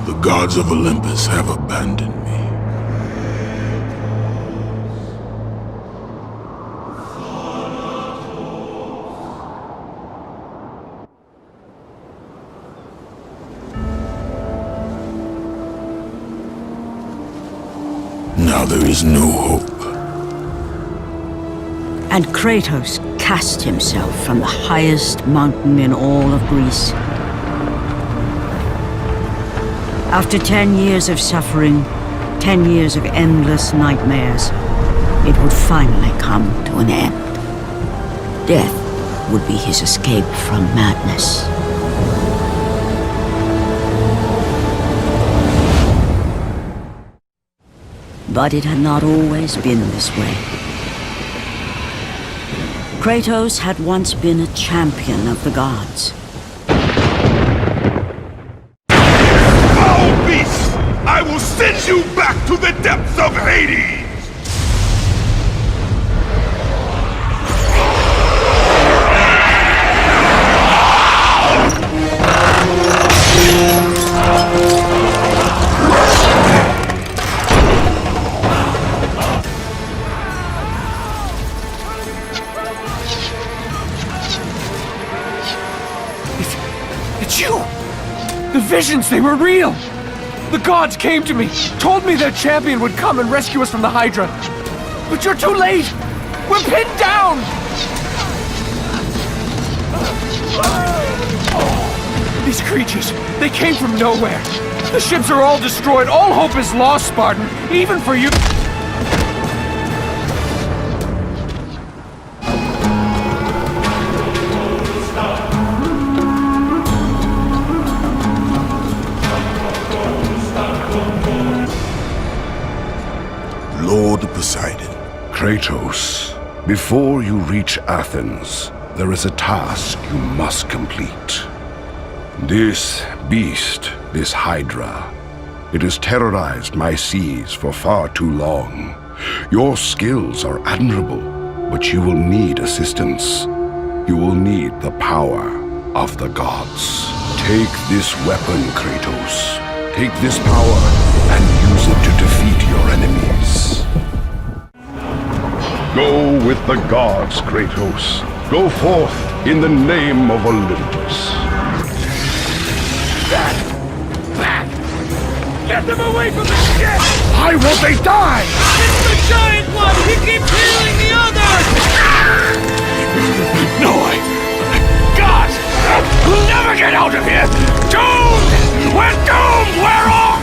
The gods of Olympus have abandoned me. Now there is no hope. And Kratos cast himself from the highest mountain in all of Greece. After 10 years of suffering, 10 years of endless nightmares, it would finally come to an end. Death would be his escape from madness. But it had not always been this way. Kratos had once been a champion of the gods. Foul beast! I will send you back to the depths of Hades! It's you! The visions, they were real! The gods came to me, told me their champion would come and rescue us from the Hydra. But you're too late! We're pinned down! These creatures, they came from nowhere. The ships are all destroyed, all hope is lost, Spartan, even for you. Lord Poseidon. Kratos, before you reach Athens, there is a task you must complete. This beast, this Hydra, it has terrorized my seas for far too long. Your skills are admirable, but you will need assistance. You will need the power of the gods. Take this weapon, Kratos. Take this power and use it to defeat your enemies. Go with the gods, Kratos. Go forth in the name of Olympus. Back! Get them away from the ship! Why won't they die? It's the giant one! He keeps healing the others! No way! God! We'll never get out of here! Doomed! We're doomed! We're off!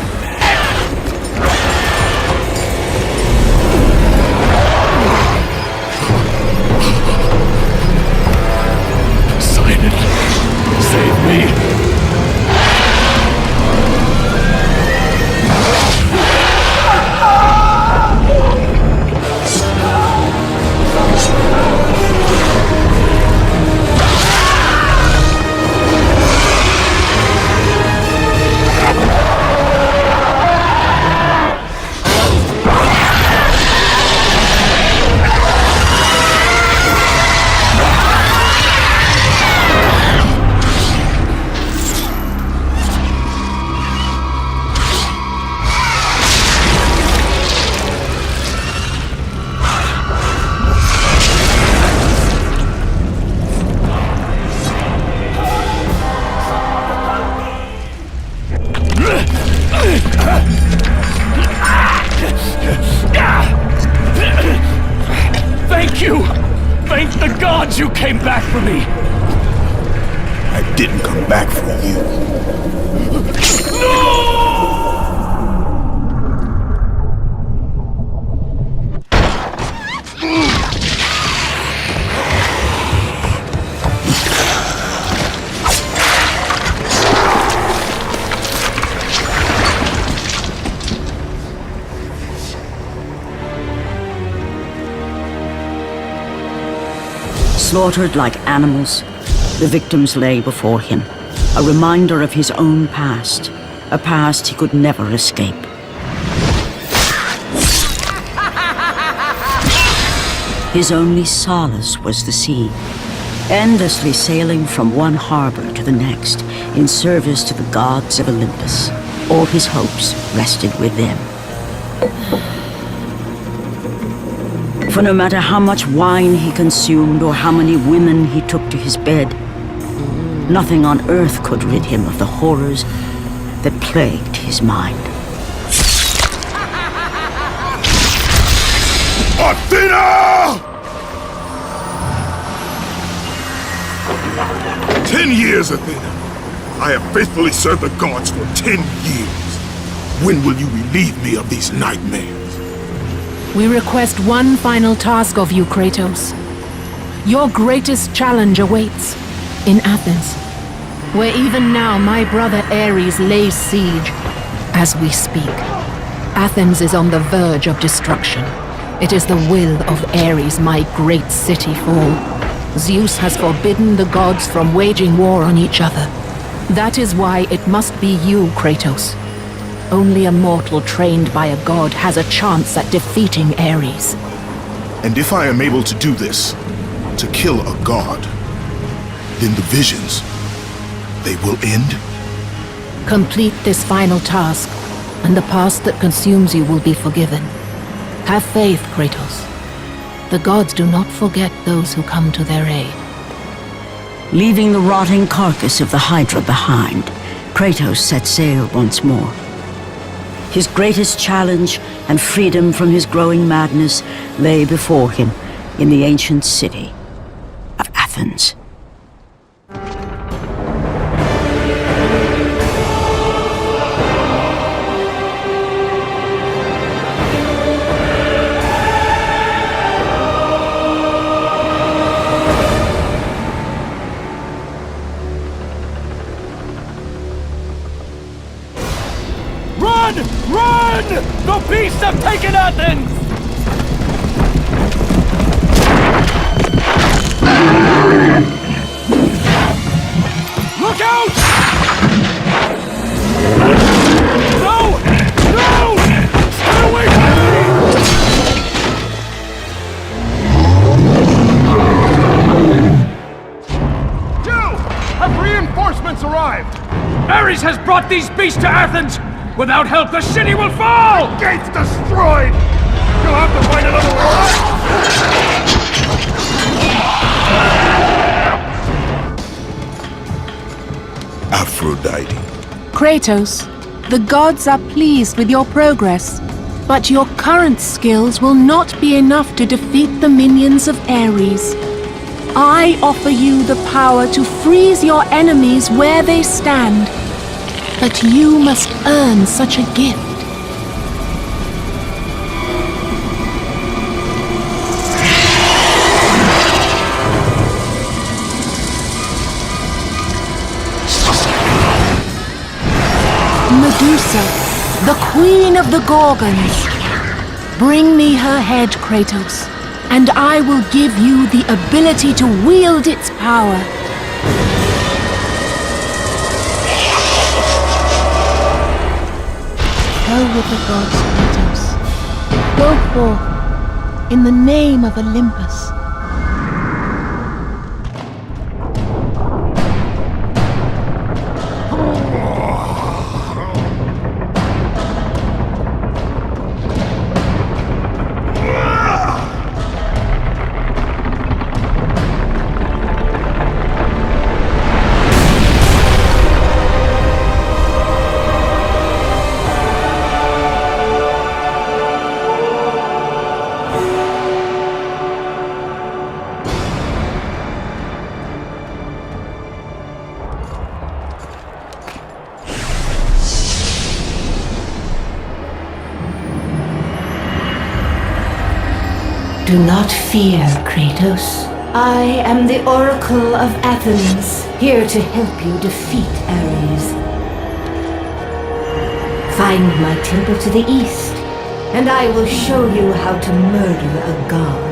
Poseidon, save me! Thank you! Thank the gods you came back for me! I didn't come back for you. No! Slaughtered like animals, the victims lay before him, a reminder of his own past, a past he could never escape. His only solace was the sea, endlessly sailing from one harbor to the next in service to the gods of Olympus. all his hopes rested with them. For no matter how much wine he consumed or how many women he took to his bed, nothing on earth could rid him of the horrors that plagued his mind. Athena! 10 years, Athena. I have faithfully served the gods for 10 years. When will you relieve me of these nightmares? We request one final task of you, Kratos. Your greatest challenge awaits in Athens, where even now my brother Ares lays siege as we speak. Athens is on the verge of destruction. It is the will of Ares my great city fall. Zeus has forbidden the gods from waging war on each other. That is why it must be you, Kratos. Only a mortal trained by a god has a chance at defeating Ares. And if I am able to do this, to kill a god, then the visions, they will end? Complete this final task, and the past that consumes you will be forgiven. Have faith, Kratos. The gods do not forget those who come to their aid. Leaving the rotting carcass of the Hydra behind, Kratos set sail once more. His greatest challenge and freedom from his growing madness lay before him in the ancient city of Athens. Run! Run! The beasts have taken Athens! Look out! No! No! Stay away from me! Joe! Have reinforcements arrived? Ares has brought these beasts to Athens! Without help, the city will fall! Gates destroyed! You'll have to find another way! Aphrodite. Kratos, the gods are pleased with your progress, but your current skills will not be enough to defeat the minions of Ares. I offer you the power to freeze your enemies where they stand, but you must earn such a gift. Medusa, the queen of the Gorgons. Bring me her head, Kratos, and I will give you the ability to wield its power. Go with the gods, Kratos. Go forth in the name of Olympus. Do not fear, Kratos. I am the Oracle of Athens, here to help you defeat Ares. Find my temple to the east, and I will show you how to murder a god.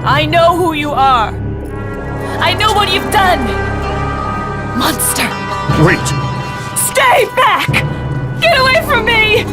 I know who you are. I know what you've done! Monster! Wait! Stay back! Get away from me!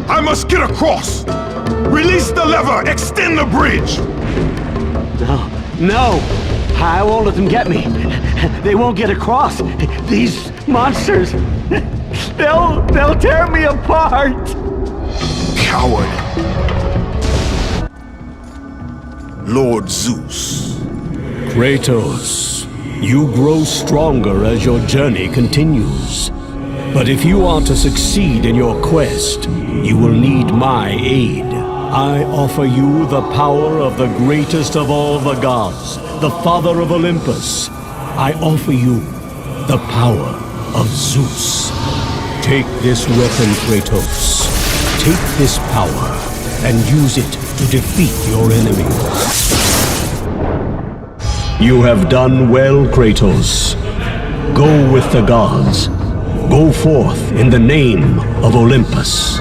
I must get across! Release the lever! Extend the bridge! No! I won't let them get me. They won't get across. These monsters, they'll tear me apart! Coward! Lord Zeus. Kratos, you grow stronger as your journey continues. But if you are to succeed in your quest, you will need my aid. I offer you the power of the greatest of all the gods, the father of Olympus. I offer you the power of Zeus. Take this weapon, Kratos. Take this power and use it to defeat your enemies. You have done well, Kratos. Go with the gods. Go forth in the name of Olympus.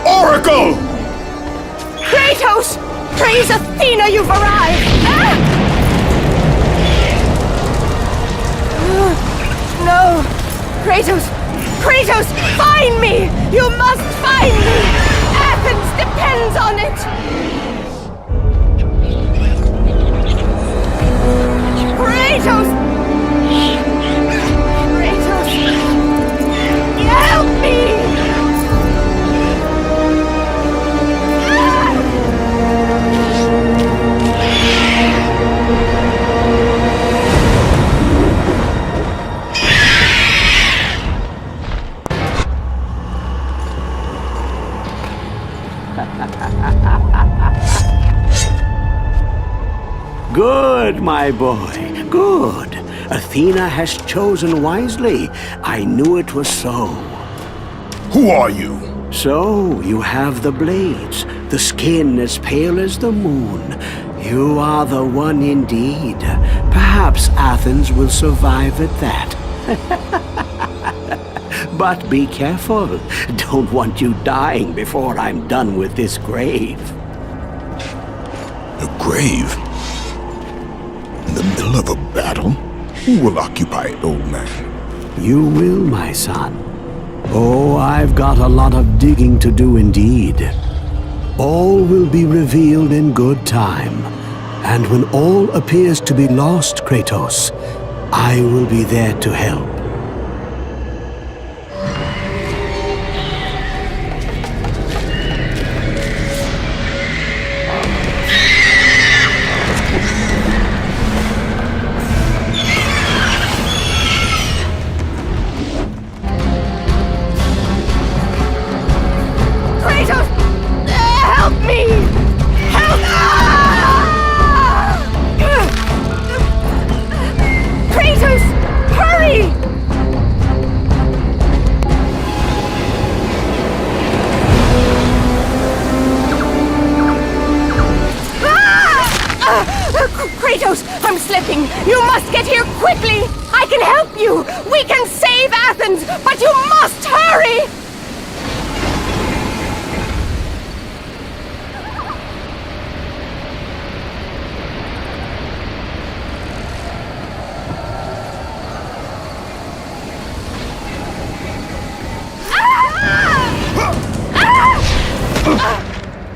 Oracle! Kratos! Praise Athena, you've arrived! No! Kratos! Kratos, find me! You must find me! Athens depends on it! Kratos! Kratos! Help me! Good, my boy, good. Athena has chosen wisely. I knew it was so. Who are you? So, you have the blades, the skin as pale as the moon. You are the one indeed. Perhaps Athens will survive at that. But be careful. Don't want you dying before I'm done with this grave. A grave? In the middle of a battle? Who will occupy it, old man? You will, my son. Oh, I've got a lot of digging to do indeed. All will be revealed in good time. And when all appears to be lost, Kratos, I will be there to help. Kratos, I'm slipping! You must get here quickly! I can help you! We can save Athens, but you must hurry!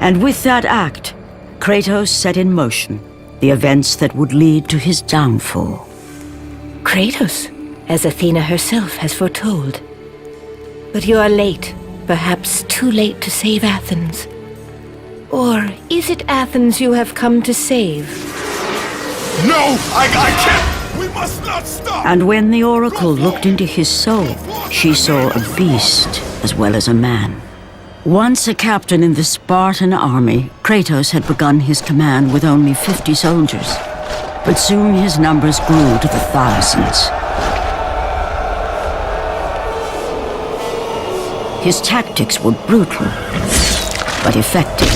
And with that act, Kratos set in motion the events that would lead to his downfall. Kratos, as Athena herself has foretold. But you are late. perhaps too late to save Athens. Or is it Athens you have come to save? No! I can't! We must not stop! And when the oracle looked into his soul, she saw a beast as well as a man. Once a captain in the Spartan army, Kratos had begun his command with only 50 soldiers. But soon his numbers grew to the thousands. His tactics were brutal, but effective.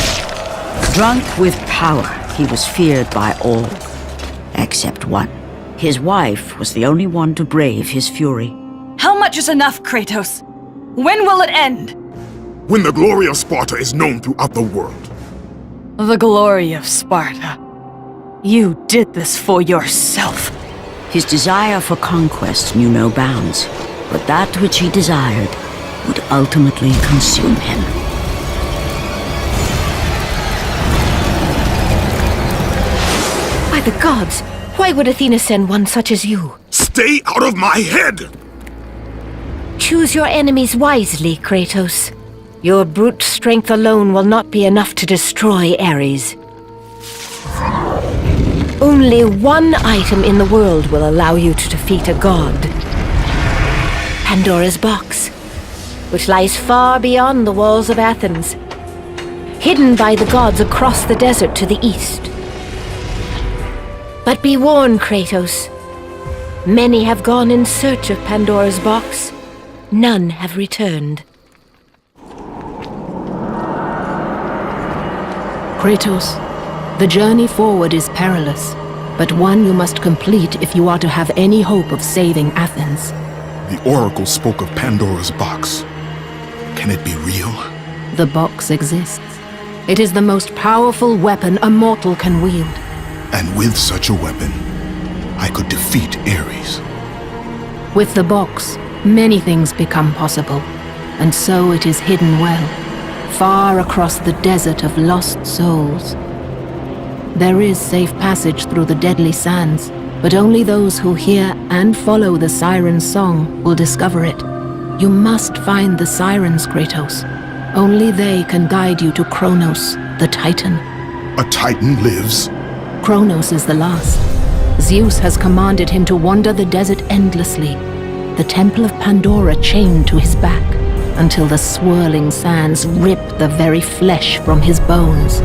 Drunk with power, he was feared by all, except one. His wife was the only one to brave his fury. How much is enough, Kratos? When will it end? When the glory of Sparta is known throughout the world. The glory of Sparta. You did this for yourself. His desire for conquest knew no bounds, but that which he desired would ultimately consume him. By the gods, why would Athena send one such as you? Stay out of my head! Choose your enemies wisely, Kratos. Your brute strength alone will not be enough to destroy Ares. Only one item in the world will allow you to defeat a god. Pandora's box, which lies far beyond the walls of Athens, hidden by the gods across the desert to the east. But be warned, Kratos. Many have gone in search of Pandora's box. None have returned. Kratos, the journey forward is perilous, but one you must complete if you are to have any hope of saving Athens. The oracle spoke of Pandora's box. Can it be real? The box exists. It is the most powerful weapon a mortal can wield. And with such a weapon, I could defeat Ares. With the box, many things become possible, and so it is hidden well, far across the desert of lost souls. There is safe passage through the deadly sands, but only those who hear and follow the siren's song will discover it. You must find the sirens, Kratos. Only they can guide you to Kronos, the Titan. A Titan lives? Kronos is the last. Zeus has commanded him to wander the desert endlessly, the temple of Pandora chained to his back, until the swirling sands rip the very flesh from his bones.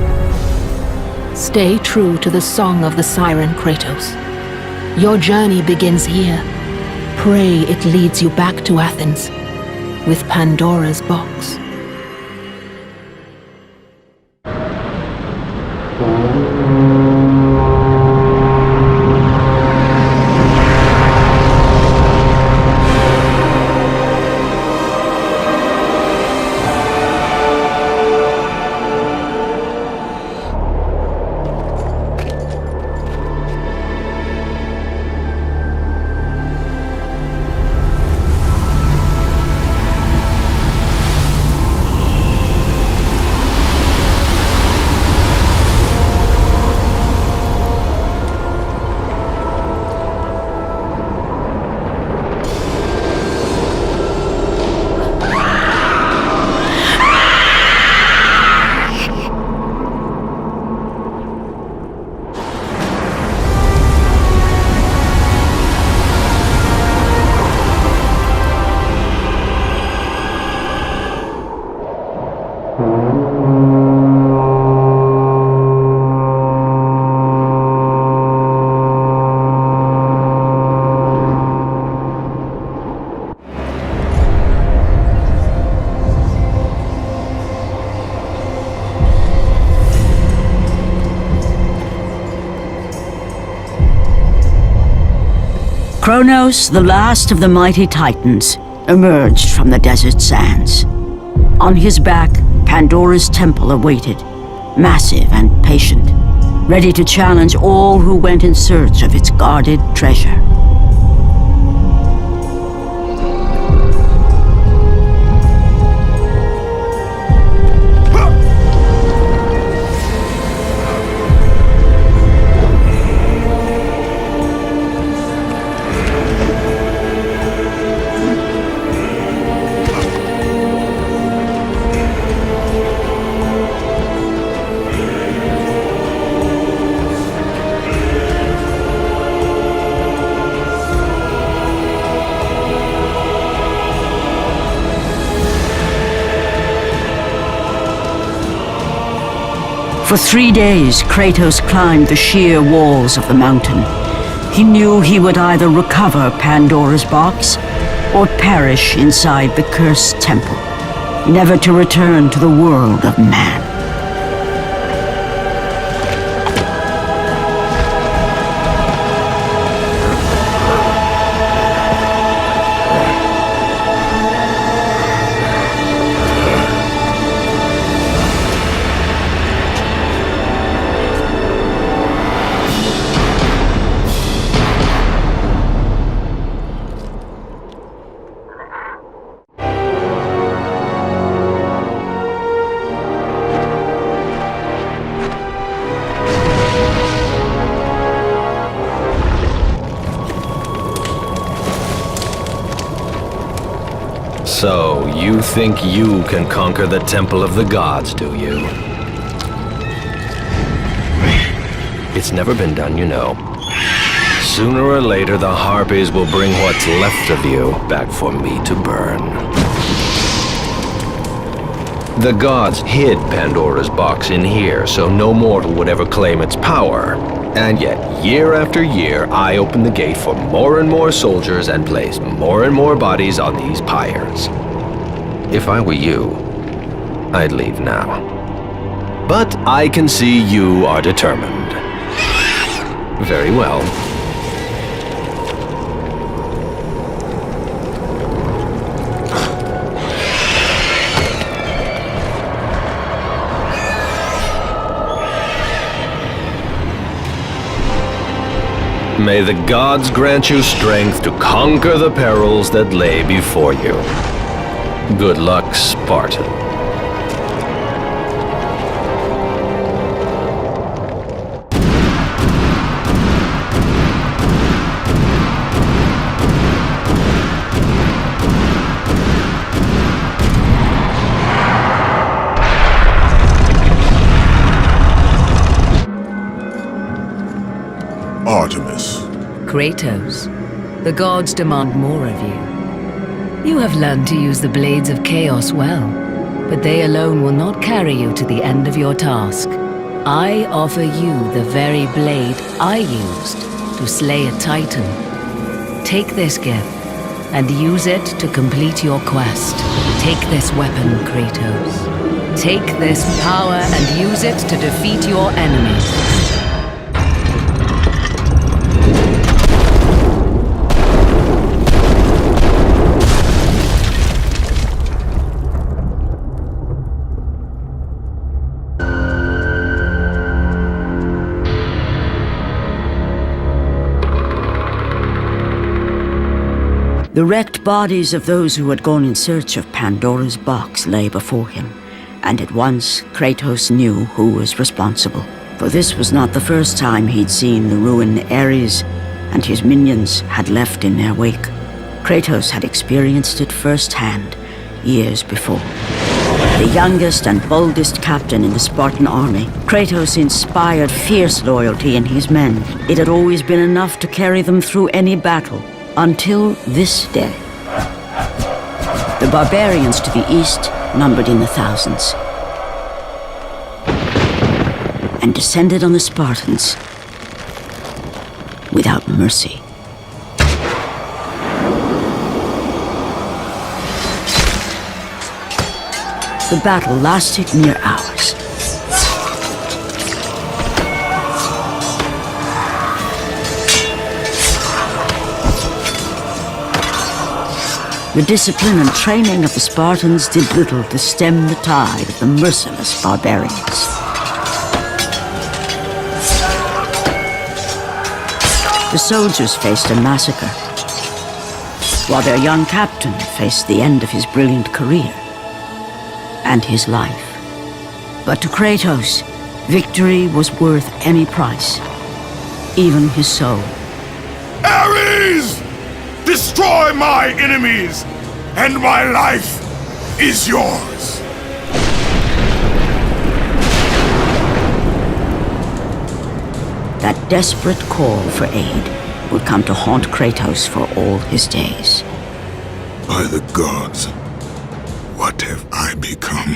Stay true to the song of the siren, Kratos. Your journey begins here. Pray it leads you back to Athens, with Pandora's box. Kronos, the last of the mighty Titans, emerged from the desert sands. On his back, Pandora's temple awaited, massive and patient, ready to challenge all who went in search of its guarded treasure. For 3 days, Kratos climbed the sheer walls of the mountain. He knew he would either recover Pandora's box or perish inside the cursed temple, never to return to the world of man. So, you think you can conquer the Temple of the Gods, do you? It's never been done, you know. Sooner or later, the Harpies will bring what's left of you back for me to burn. The gods hid Pandora's box in here, so no mortal would ever claim its power. And yet, year after year, I open the gate for more and more soldiers and place more and more bodies on these pyres. If I were you, I'd leave now. But I can see you are determined. Very well. May the gods grant you strength to conquer the perils that lay before you. Good luck, Spartan. Artemis. Kratos, the gods demand more of you. You have learned to use the blades of chaos well, but they alone will not carry you to the end of your task. I offer you the very blade I used to slay a titan. Take this gift and use it to complete your quest. Take this weapon, Kratos. Take this power and use it to defeat your enemies. The wrecked bodies of those who had gone in search of Pandora's box lay before him, and at once Kratos knew who was responsible. For this was not the first time he'd seen the ruin Ares and his minions had left in their wake. Kratos had experienced it firsthand years before. The youngest and boldest captain in the Spartan army, Kratos inspired fierce loyalty in his men. It had always been enough to carry them through any battle. Until this day. The barbarians to the east numbered in the thousands, and descended on the Spartans without mercy. The battle lasted near hours. The discipline and training of the Spartans did little to stem the tide of the merciless barbarians. The soldiers faced a massacre, while their young captain faced the end of his brilliant career and his life. But to Kratos, victory was worth any price, even his soul. Ares! Destroy my enemies, and my life is yours. That desperate call for aid would come to haunt Kratos for all his days. By the gods, what have I become?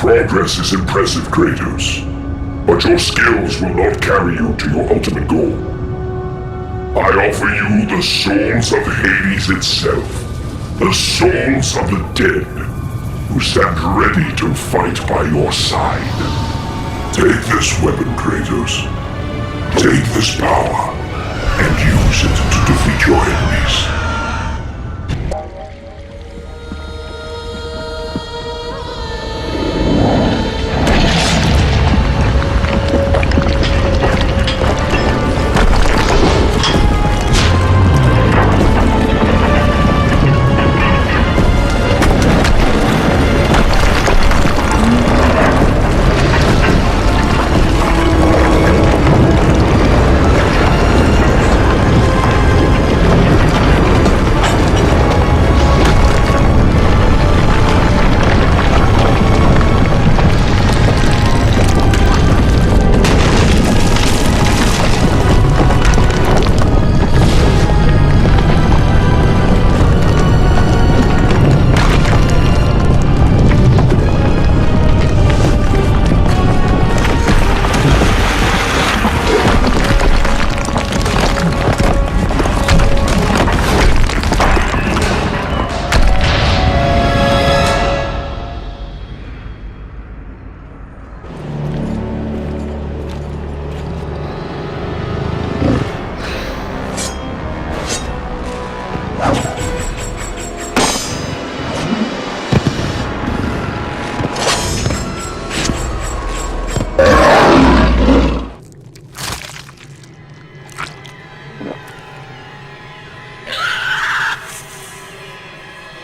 progress is impressive, Kratos. But your skills will not carry you to your ultimate goal. I offer you the souls of Hades itself. The souls of the dead, who stand ready to fight by your side. Take this weapon, Kratos. Take this power, and use it to defeat your enemies.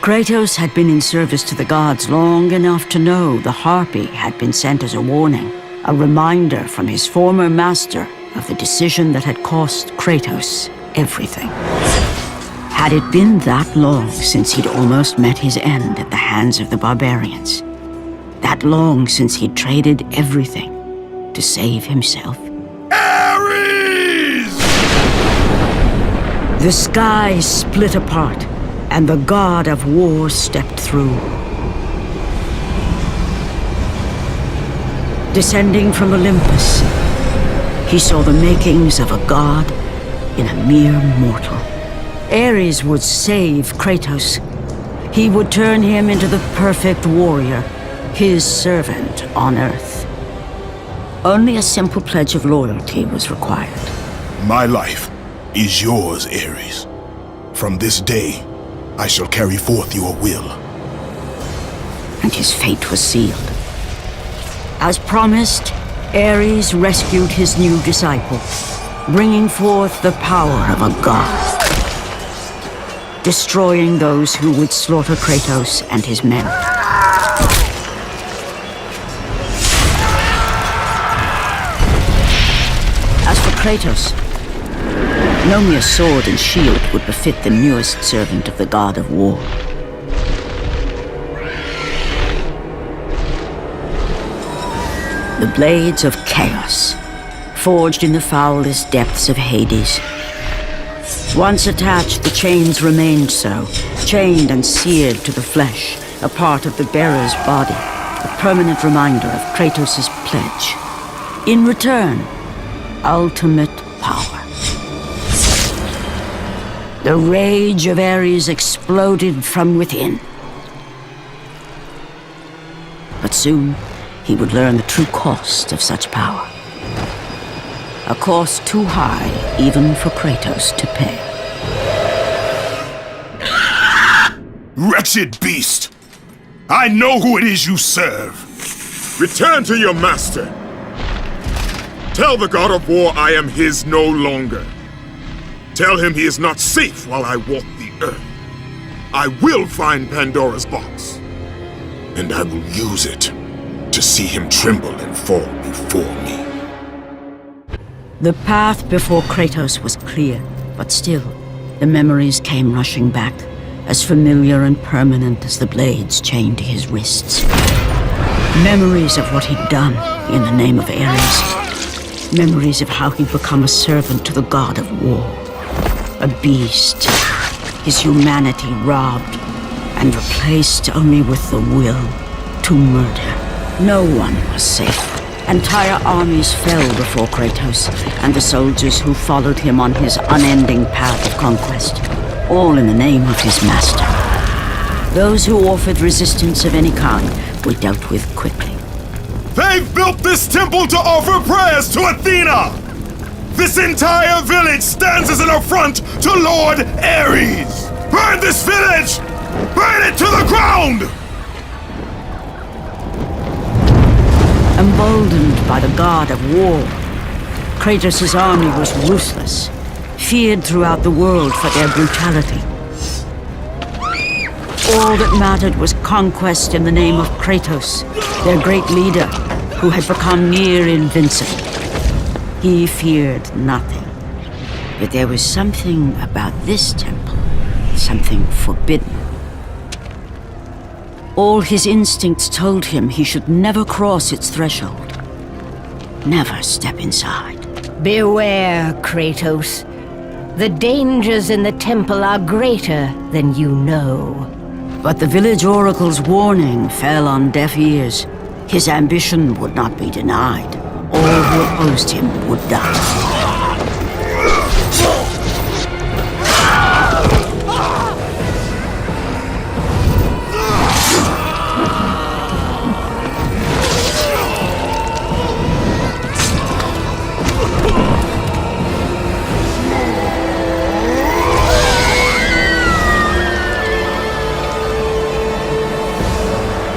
Kratos had been in service to the gods long enough to know the Harpy had been sent as a warning, a reminder from his former master of the decision that had cost Kratos everything. Had it been that long since he'd almost met his end at the hands of the barbarians? That long since he'd traded everything to save himself? Ares! The sky split apart, and the god of war stepped through. Descending from Olympus, he saw the makings of a god in a mere mortal. Ares would save Kratos. He would turn him into the perfect warrior, his servant on Earth. Only a simple pledge of loyalty was required. My life is yours, Ares. From this day, I shall carry forth your will. And his fate was sealed. As promised, Ares rescued his new disciple, bringing forth the power of a god, destroying those who would slaughter Kratos and his men. As for Kratos, no mere sword and shield would befit the newest servant of the god of war. The blades of chaos, forged in the foulest depths of Hades. Once attached, the chains remained so, chained and seared to the flesh, a part of the bearer's body, a permanent reminder of Kratos' pledge. In return, ultimate power. The rage of Ares exploded from within. But soon, he would learn the true cost of such power. A cost too high even for Kratos to pay. Wretched beast! I know who it is you serve! Return to your master! Tell the god of war I am his no longer. Tell him he is not safe while I walk the earth. I will find Pandora's box. And I will use it to see him tremble and fall before me. The path before Kratos was clear, but still, the memories came rushing back, as familiar and permanent as the blades chained to his wrists. Memories of what he'd done in the name of Ares. Memories of how he'd become a servant to the god of war. A beast, his humanity robbed and replaced only with the will to murder. No one was safe. Entire armies fell before Kratos and the soldiers who followed him on his unending path of conquest, all in the name of his master. Those who offered resistance of any kind were dealt with quickly. They've built this temple to offer prayers to Athena! This entire village stands as an affront to Lord Ares! Burn this village! Burn it to the ground! Emboldened by the god of war, Kratos' army was ruthless, feared throughout the world for their brutality. All that mattered was conquest in the name of Kratos, their great leader, who had become near invincible. He feared nothing. But there was something about this temple, something forbidden. All his instincts told him he should never cross its threshold. Never step inside. Beware, Kratos. The dangers in the temple are greater than you know. But the village oracle's warning fell on deaf ears. His ambition would not be denied. All who opposed him would die.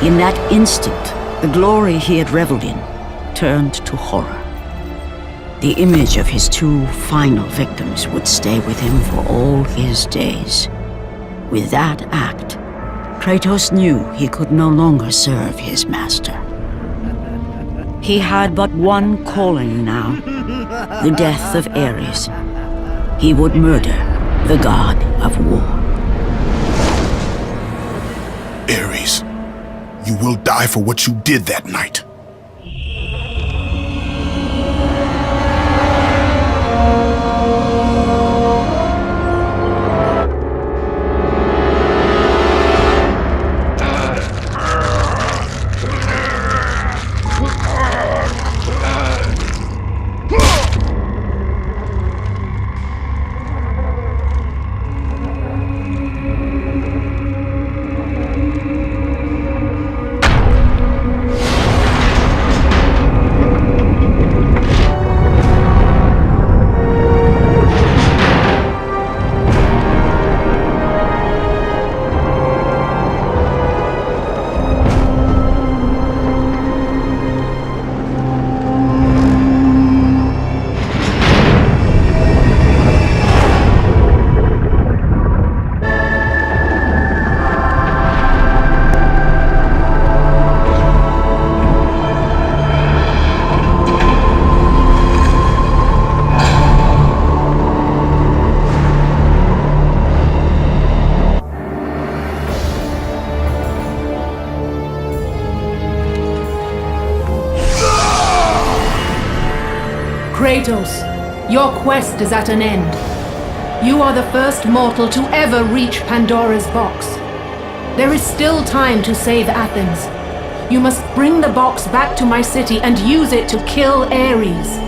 In that instant, the glory he had reveled in turned to horror. The image of his two final victims would stay with him for all his days. With that act, Kratos knew he could no longer serve his master. He had but one calling now, the death of Ares. He would murder the god of war. Ares, you will die for what you did that night. Kratos, your quest is at an end. You are the first mortal to ever reach Pandora's box. There is still time to save Athens. You must bring the box back to my city and use it to kill Ares.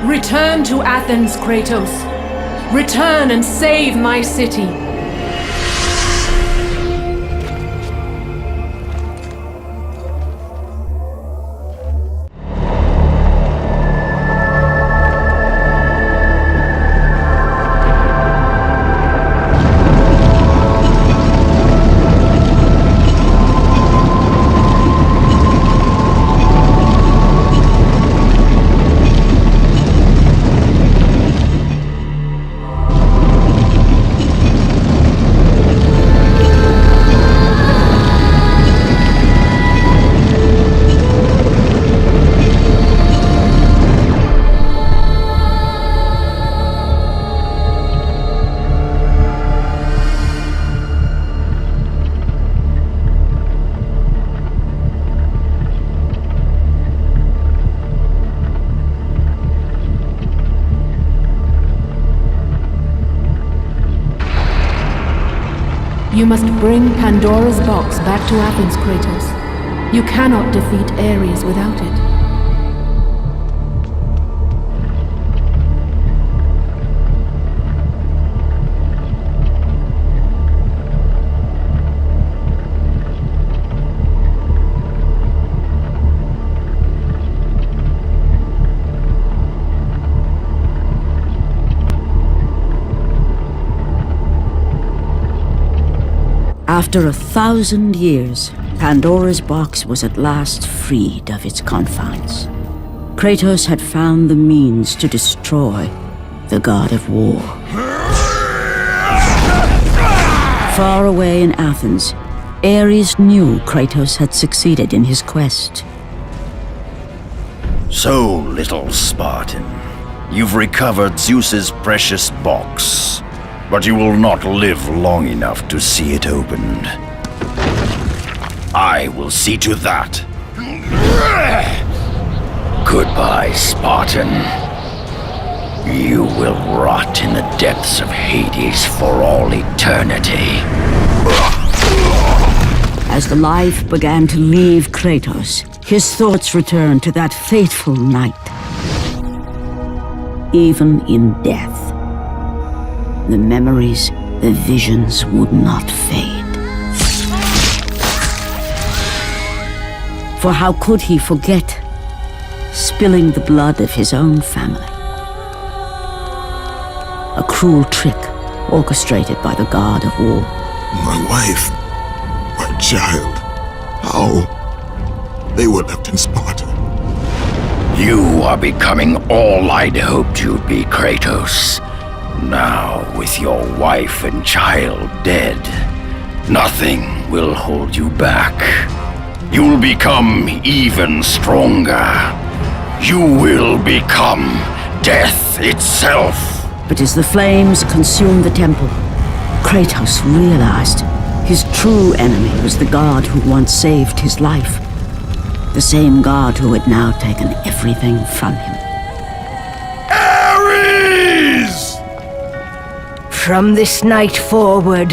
Return to Athens, Kratos. Return and save my city. You must bring Pandora's box back to Athens, Kratos. You cannot defeat Ares without it. After 1,000 years, Pandora's box was at last freed of its confines. Kratos had found the means to destroy the God of War. Far away in Athens, Ares knew Kratos had succeeded in his quest. So, little Spartan, you've recovered Zeus's precious box. But you will not live long enough to see it opened. I will see to that. Goodbye, Spartan. You will rot in the depths of Hades for all eternity. As the life began to leave Kratos, his thoughts returned to that fateful night. Even in death, the memories, the visions would not fade. For how could he forget spilling the blood of his own family? A cruel trick orchestrated by the God of War. My wife, my child, how? They were left in Sparta. You are becoming all I'd hoped you'd be, Kratos. Now, with your wife and child dead, nothing will hold you back. You'll become even stronger. You will become death itself. But as the flames consumed the temple, Kratos realized his true enemy was the god who once saved his life. The same god who had now taken everything from him. Ares! From this night forward,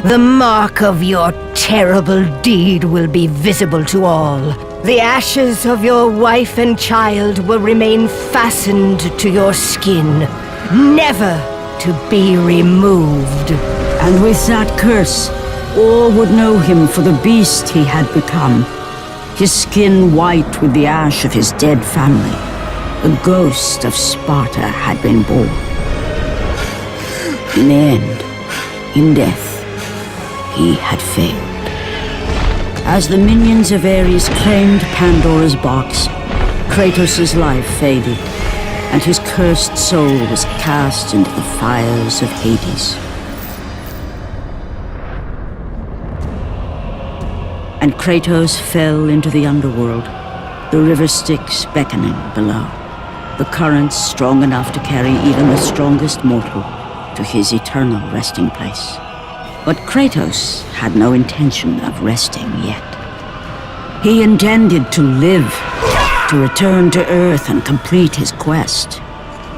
the mark of your terrible deed will be visible to all. The ashes of your wife and child will remain fastened to your skin, never to be removed. And with that curse, all would know him for the beast he had become. His skin white with the ash of his dead family. The ghost of Sparta had been born. In the end, in death, he had failed. As the minions of Ares claimed Pandora's box, Kratos' life faded, and his cursed soul was cast into the fires of Hades. And Kratos fell into the underworld, the river Styx beckoning below, the currents strong enough to carry even the strongest mortal to his eternal resting place. But Kratos had no intention of resting yet. He intended to live, to return to Earth and complete his quest.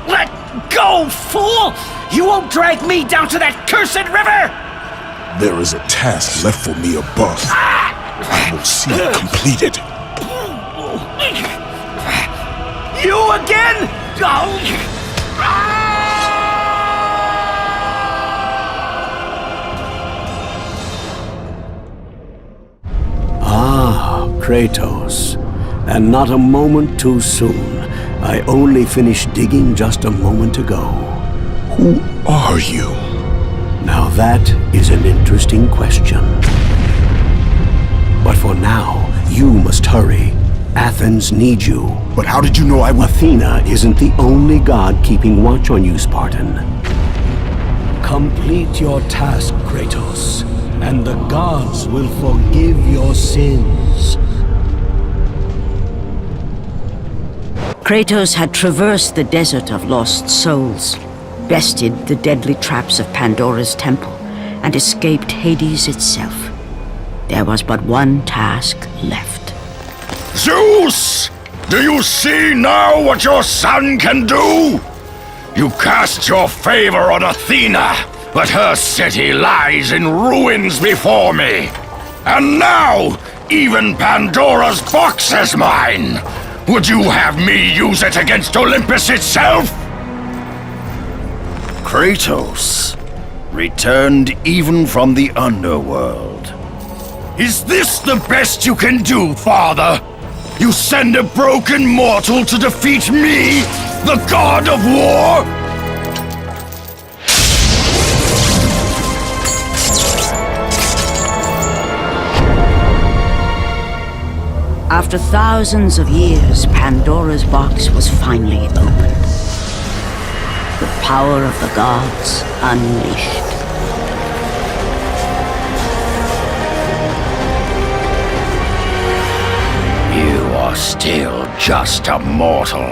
Let go, fool! You won't drag me down to that cursed river! There is a task left for me above. I will see it completed. You again? Kratos. And not a moment too soon. I only finished digging just a moment ago. Who are you? Now that is an interesting question. But for now, you must hurry. Athens needs you. But how did you know I would? Athena isn't the only god keeping watch on you, Spartan. Complete your task, Kratos, and the gods will forgive your sins. Kratos had traversed the desert of lost souls, bested the deadly traps of Pandora's temple, and escaped Hades itself. There was but one task left. Zeus! Do you see now what your son can do? You cast your favor on Athena, but her city lies in ruins before me. And now, Even Pandora's box is mine! Would you have me use it against Olympus itself? Kratos, returned even from the underworld. Is this the best you can do, Father? You send a broken mortal to defeat me, the God of War? After thousands of years, Pandora's box was finally opened. The power of the gods unleashed. You are still just a mortal.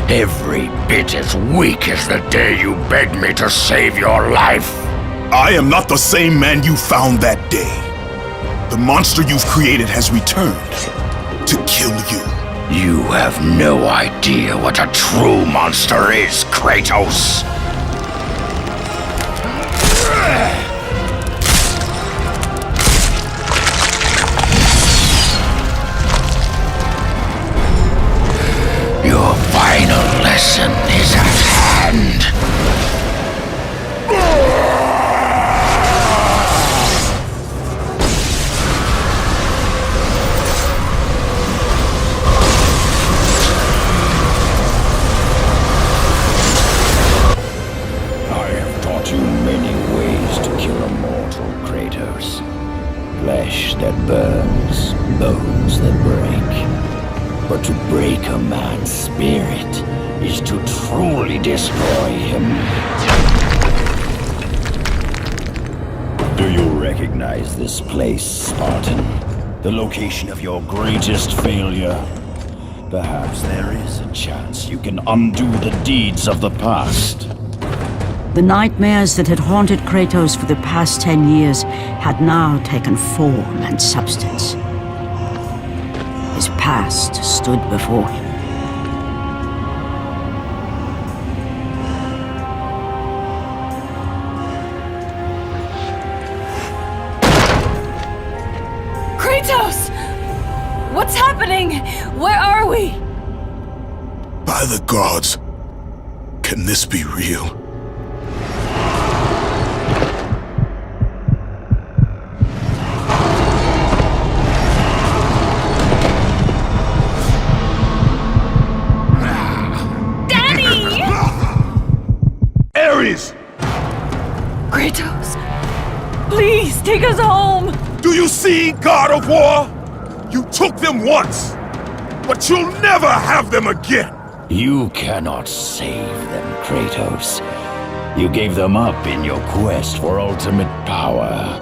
Every bit as weak as the day you begged me to save your life. I am not the same man you found that day. The monster you've created has returned to kill you. You have no idea what a true monster is, Kratos. Your final lesson is at hand. Flesh that burns, bones that break. But to break a man's spirit is to truly destroy him. Do you recognize this place, Spartan? The location of your greatest failure? Perhaps there is a chance you can undo the deeds of the past. The nightmares that had haunted Kratos for the past 10 years had now taken form and substance. His past stood before him. Kratos! What's happening? Where are we? By the gods, can this be real? Kratos, please take us home! Do you see, God of War? You took them once, but you'll never have them again! You cannot save them, Kratos. You gave them up in your quest for ultimate power.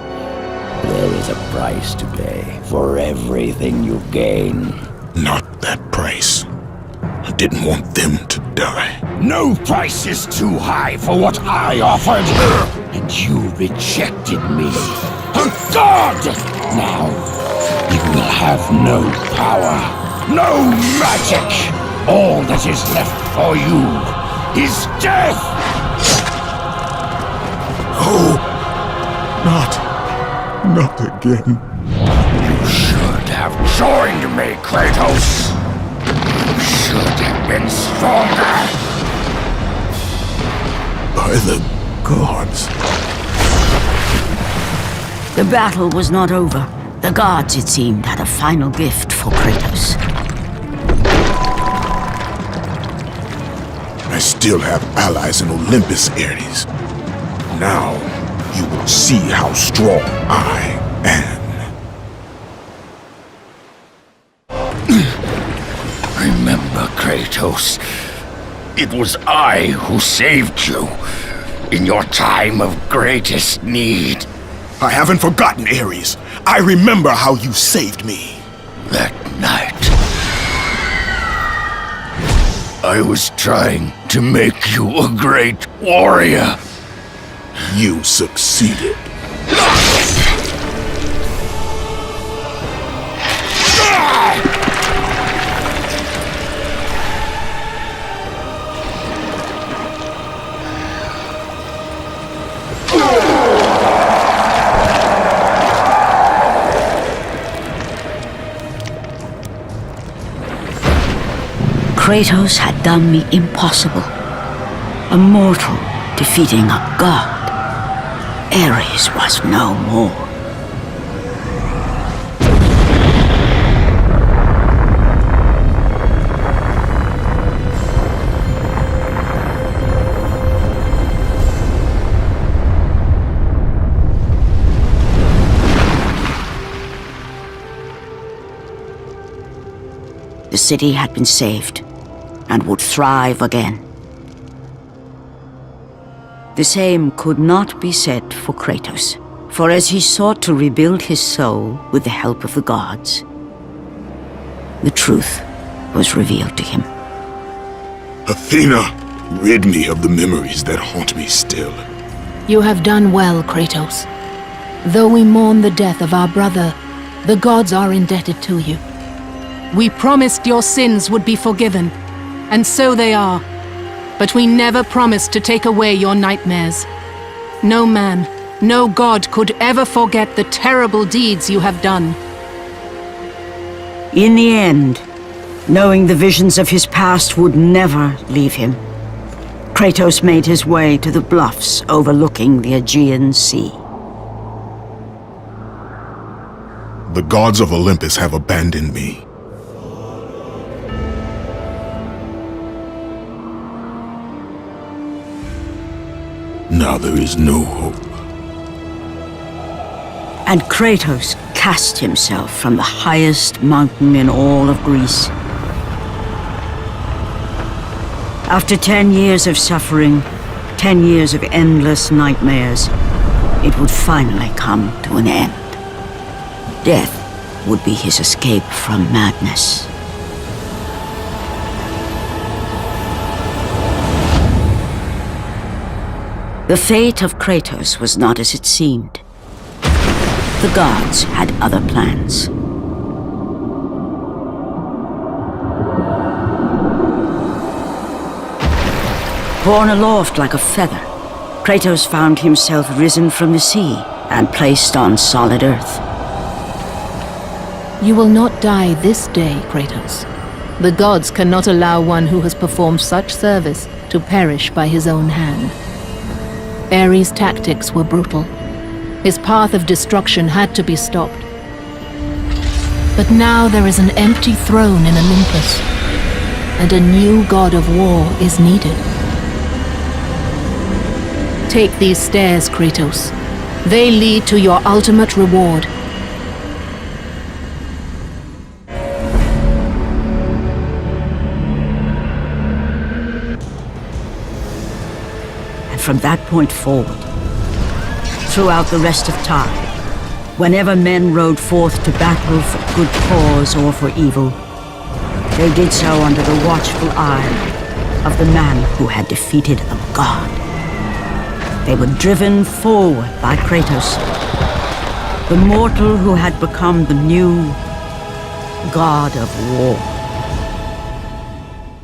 There is a price to pay for everything you gain. Not that price. I didn't want them to die. No price is too high for what I offered, and you rejected me. A god! Now, you will have no power, no magic. All that is left for you is death! Oh, not again. You should have joined me, Kratos. You should have been stronger. By the gods. The battle was not over. The gods, it seemed, had a final gift for Kratos. I still have allies in Olympus, Ares. Now, you will see how strong I am. Remember, Kratos, it was I who saved you in your time of greatest need. I haven't forgotten, Ares. I remember how you saved me. That night, I was trying to make you a great warrior. You succeeded. Kratos had done the impossible. A mortal defeating a god. Ares was no more. The city had been saved and would thrive again. The same could not be said for Kratos, for as he sought to rebuild his soul with the help of the gods, the truth was revealed to him. Athena, rid me of the memories that haunt me still. You have done well, Kratos. Though we mourn the death of our brother, the gods are indebted to you. We promised your sins would be forgiven, and so they are. But we never promised to take away your nightmares. No man, no god could ever forget the terrible deeds you have done. In the end, knowing the visions of his past would never leave him, Kratos made his way to the bluffs overlooking the Aegean Sea. The gods of Olympus have abandoned me. Now there is no hope. And Kratos cast himself from the highest mountain in all of Greece. After 10 years of suffering, 10 years of endless nightmares, it would finally come to an end. Death would be his escape from madness. The fate of Kratos was not as it seemed. The gods had other plans. Borne aloft like a feather, Kratos found himself risen from the sea and placed on solid earth. You will not die this day, Kratos. The gods cannot allow one who has performed such service to perish by his own hand. Ares' tactics were brutal. His path of destruction had to be stopped. But now there is an empty throne in Olympus, and a new god of war is needed. Take these stairs, Kratos. They lead to your ultimate reward. From that point forward, throughout the rest of time, whenever men rode forth to battle for good cause or for evil, they did so under the watchful eye of the man who had defeated a god. They were driven forward by Kratos, the mortal who had become the new god of war.